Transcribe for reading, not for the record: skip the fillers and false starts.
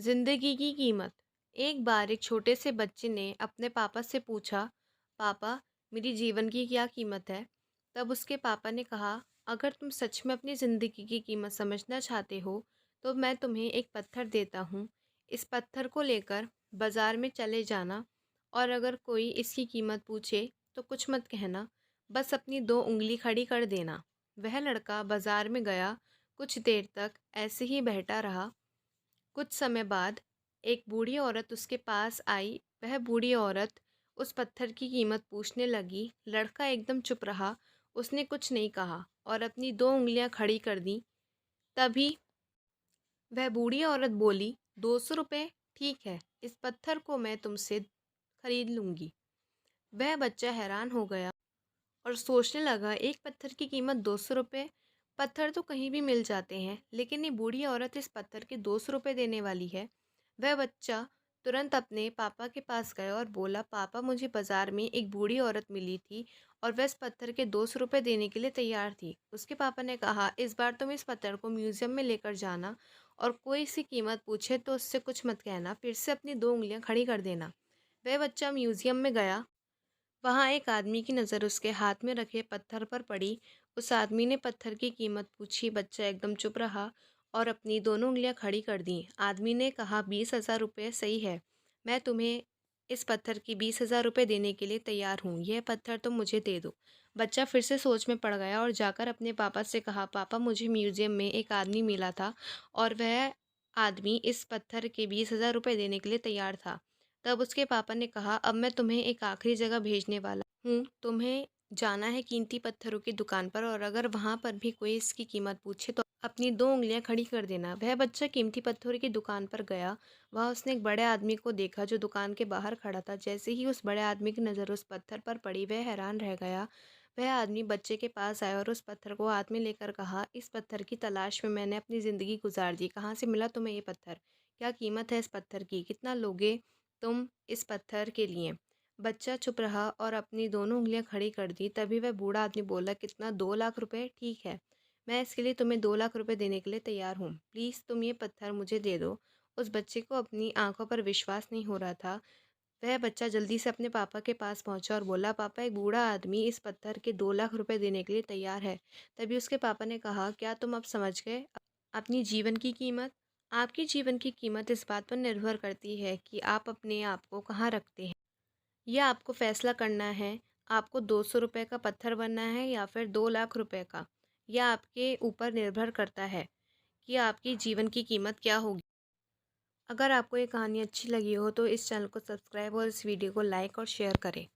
जिंदगी की कीमत। एक बार एक छोटे से बच्चे ने अपने पापा से पूछा, पापा, मेरी जीवन की क्या कीमत है? तब उसके पापा ने कहा, अगर तुम सच में अपनी ज़िंदगी की कीमत समझना चाहते हो तो मैं तुम्हें एक पत्थर देता हूँ। इस पत्थर को लेकर बाज़ार में चले जाना, और अगर कोई इसकी कीमत पूछे तो कुछ मत कहना, बस अपनी दो उंगली खड़ी कर देना। वह लड़का बाज़ार में गया। कुछ देर तक ऐसे ही बैठा रहा। कुछ समय बाद एक बूढ़ी औरत उसके पास आई। वह बूढ़ी औरत उस पत्थर की कीमत पूछने लगी। लड़का एकदम चुप रहा। उसने कुछ नहीं कहा और अपनी दो उंगलियां खड़ी कर दी। तभी वह बूढ़ी औरत बोली, 200 रुपये? ठीक है, इस पत्थर को मैं तुमसे खरीद लूंगी। वह बच्चा हैरान हो गया और सोचने लगा, एक पत्थर की कीमत 200 रुपये? पत्थर तो कहीं भी मिल जाते हैं, लेकिन ये बूढ़ी औरत इस पत्थर के 200 रुपये देने वाली है। वह बच्चा तुरंत अपने पापा के पास गया और बोला, पापा, मुझे बाजार में एक बूढ़ी औरत मिली थी और वह इस पत्थर के 200 रुपये देने के लिए तैयार थी। उसके पापा ने कहा, इस बार तुम इस पत्थर को म्यूजियम में लेकर जाना और कोई सी कीमत पूछे तो उससे कुछ मत कहना, फिर से अपनी दो उंगलियां खड़ी कर देना। वह बच्चा म्यूजियम में गया। वहाँ एक आदमी की नज़र उसके हाथ में रखे पत्थर पर पड़ी। उस आदमी ने पत्थर की कीमत पूछी। बच्चा एकदम चुप रहा और अपनी दोनों उंगलियां खड़ी कर दी। आदमी ने कहा, 20,000 रुपये सही है। मैं तुम्हें इस पत्थर की 20,000 रुपये देने के लिए तैयार हूँ। यह पत्थर तुम मुझे दे दो। बच्चा फिर से सोच में पड़ गया और जाकर अपने पापा से कहा, पापा, मुझे म्यूजियम में एक आदमी मिला था और वह आदमी इस पत्थर के 20,000 रुपये देने के लिए तैयार था। तब उसके पापा ने कहा, अब मैं तुम्हें एक आखिरी जगह भेजने वाला हूँ। तुम्हें जाना है कीमती पत्थरों की दुकान पर, और अगर वहाँ पर भी कोई इसकी कीमत पूछे तो अपनी दो उंगलियां खड़ी कर देना। वह बच्चा कीमती पत्थरों की दुकान पर गया। वहाँ उसने एक बड़े आदमी को देखा जो दुकान के बाहर खड़ा था। जैसे ही उस बड़े आदमी की नज़र उस पत्थर पर पड़ी, वह हैरान रह गया। वह आदमी बच्चे के पास आया और उस पत्थर को हाथ में लेकर कहा, इस पत्थर की तलाश में मैंने अपनी ज़िंदगी गुजार दी। कहाँ से मिला तुम्हें ये पत्थर? क्या कीमत है इस पत्थर की? कितना लोगे तुम इस पत्थर के लिए? बच्चा चुप रहा और अपनी दोनों उंगलियां खड़ी कर दी। तभी वह बूढ़ा आदमी बोला, कितना? 2 लाख रुपए? ठीक है, मैं इसके लिए तुम्हें 2 लाख रुपए देने के लिए तैयार हूँ। प्लीज़ तुम ये पत्थर मुझे दे दो। उस बच्चे को अपनी आंखों पर विश्वास नहीं हो रहा था। वह बच्चा जल्दी से अपने पापा के पास पहुंचा और बोला, पापा, एक बूढ़ा आदमी इस पत्थर के 2 लाख रुपए देने के लिए तैयार है। तभी उसके पापा ने कहा, क्या तुम अब समझ गए अपनी जीवन की कीमत? आपकी जीवन की कीमत इस बात पर निर्भर करती है कि आप अपने आप को कहाँ रखते हैं। यह आपको फैसला करना है, आपको 200 रुपये का पत्थर बनना है या फिर 2 लाख रुपए का। यह आपके ऊपर निर्भर करता है कि आपकी जीवन की कीमत क्या होगी। अगर आपको ये कहानी अच्छी लगी हो तो इस चैनल को सब्सक्राइब और इस वीडियो को लाइक और शेयर करें।